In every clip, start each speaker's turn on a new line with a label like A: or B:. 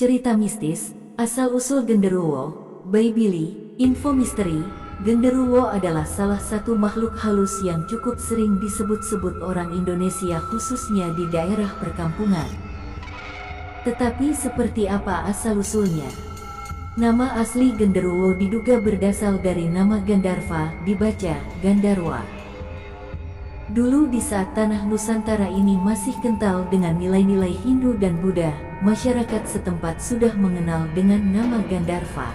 A: Cerita mistis, asal-usul genderuwo, by Billy, info misteri. Genderuwo adalah salah satu makhluk halus yang cukup sering disebut-sebut orang Indonesia khususnya di daerah perkampungan. Tetapi seperti apa asal-usulnya? Nama asli genderuwo diduga berasal dari nama Gandharva, dibaca Gandarwa. Dulu di saat tanah Nusantara ini masih kental dengan nilai-nilai Hindu dan Buddha, masyarakat setempat sudah mengenal dengan nama Gandharva.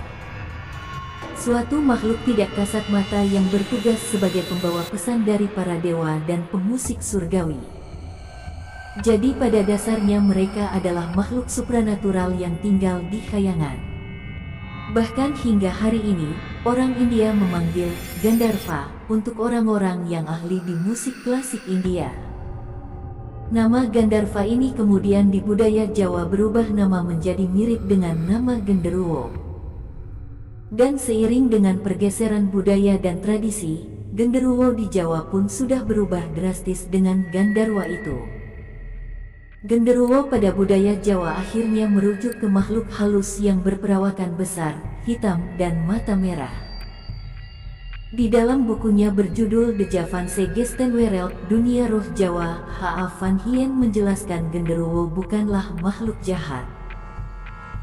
A: Suatu makhluk tidak kasat mata yang bertugas sebagai pembawa pesan dari para dewa dan pemusik surgawi. Jadi pada dasarnya mereka adalah makhluk supranatural yang tinggal di khayangan. Bahkan hingga hari ini, orang India memanggil Gandharva untuk orang-orang yang ahli di musik klasik India. Nama Gandharva ini kemudian di budaya Jawa berubah nama menjadi mirip dengan nama genderuwo. Dan seiring dengan pergeseran budaya dan tradisi, genderuwo di Jawa pun sudah berubah drastis dengan Gandarwa itu. Genderuwo pada budaya Jawa akhirnya merujuk ke makhluk halus yang berperawakan besar, hitam, dan mata merah. Di dalam bukunya berjudul The Javanse Gestenwereld, Dunia Roh Jawa, H.A. van Hien menjelaskan genderuwo bukanlah makhluk jahat.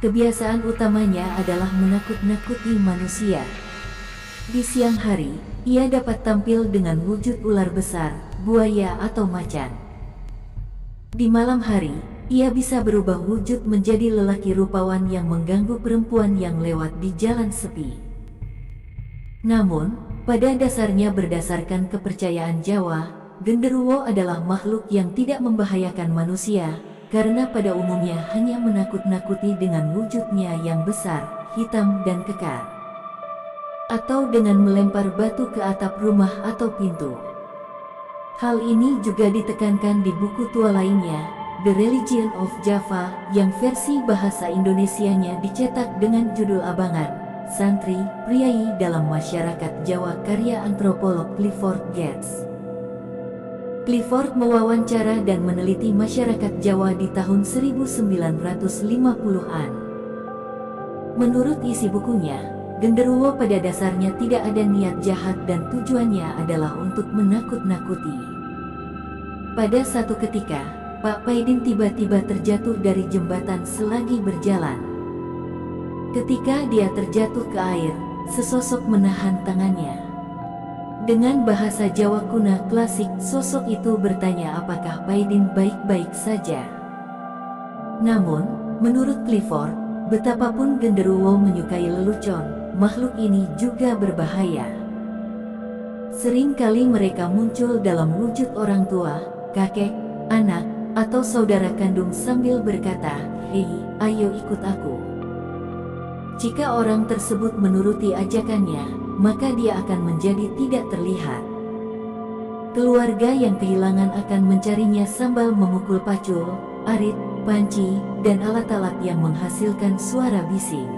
A: Kebiasaan utamanya adalah menakut-nakuti manusia. Di siang hari, ia dapat tampil dengan wujud ular besar, buaya atau macan. Di malam hari, ia bisa berubah wujud menjadi lelaki rupawan yang mengganggu perempuan yang lewat di jalan sepi. Namun, pada dasarnya berdasarkan kepercayaan Jawa, genderuwo adalah makhluk yang tidak membahayakan manusia, karena pada umumnya hanya menakut-nakuti dengan wujudnya yang besar, hitam dan kekar. Atau dengan melempar batu ke atap rumah atau pintu. Hal ini juga ditekankan di buku tua lainnya, The Religion of Java, yang versi bahasa Indonesianya dicetak dengan judul Abangan, Santri, Priai dalam Masyarakat Jawa karya antropolog Clifford Geertz. Clifford mewawancara dan meneliti masyarakat Jawa di tahun 1950-an. Menurut isi bukunya, genderuwo pada dasarnya tidak ada niat jahat dan tujuannya adalah untuk menakut-nakuti. Pada satu ketika, Pak Paidin tiba-tiba terjatuh dari jembatan selagi berjalan. Ketika dia terjatuh ke air, sesosok menahan tangannya. Dengan bahasa Jawa kuno klasik, sosok itu bertanya apakah Paidin baik-baik saja. Namun, menurut Clifford, betapapun genderuwo menyukai lelucon, makhluk ini juga berbahaya. Seringkali mereka muncul dalam wujud orang tua, kakek, anak, atau saudara kandung sambil berkata, "Hei, ayo ikut aku." Jika orang tersebut menuruti ajakannya, maka dia akan menjadi tidak terlihat. Keluarga yang kehilangan akan mencarinya sambil memukul pacul, arit, panci, dan alat-alat yang menghasilkan suara bising.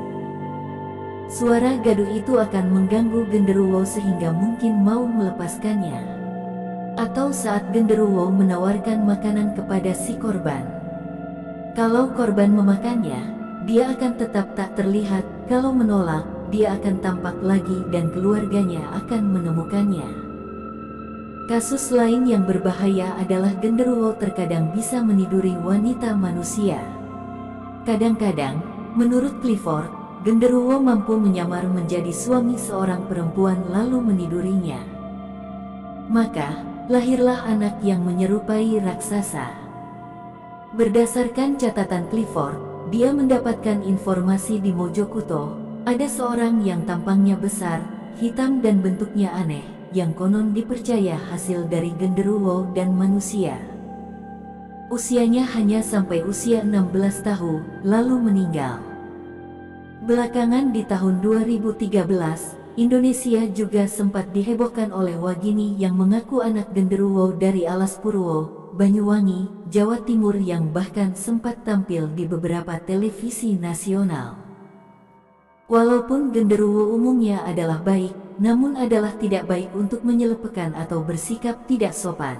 A: Suara gaduh itu akan mengganggu genderuwo sehingga mungkin mau melepaskannya. Atau saat genderuwo menawarkan makanan kepada si korban. Kalau korban memakannya, dia akan tetap tak terlihat. Kalau menolak, dia akan tampak lagi dan keluarganya akan menemukannya. Kasus lain yang berbahaya adalah genderuwo terkadang bisa meniduri wanita manusia. Kadang-kadang, menurut Clifford, genderuwo mampu menyamar menjadi suami seorang perempuan lalu menidurinya. Maka, lahirlah anak yang menyerupai raksasa. Berdasarkan catatan Clifford, dia mendapatkan informasi di Mojokuto, ada seorang yang tampangnya besar, hitam dan bentuknya aneh, yang konon dipercaya hasil dari genderuwo dan manusia. Usianya hanya sampai usia 16 tahun, lalu meninggal. Belakangan di tahun 2013, Indonesia juga sempat dihebohkan oleh Wagini yang mengaku anak genderuwo dari Alas Purwo, Banyuwangi, Jawa Timur yang bahkan sempat tampil di beberapa televisi nasional. Walaupun genderuwo umumnya adalah baik, namun adalah tidak baik untuk menyelepekan atau bersikap tidak sopan.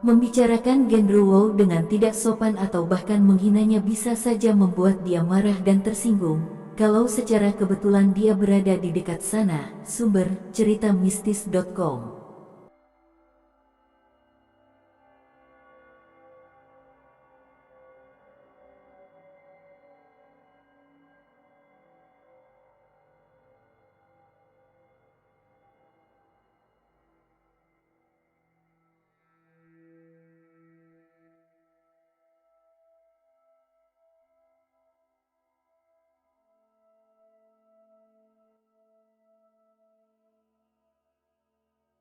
A: Membicarakan genderuwo dengan tidak sopan atau bahkan menghinanya bisa saja membuat dia marah dan tersinggung, kalau secara kebetulan dia berada di dekat sana. Sumber cerita mistis.com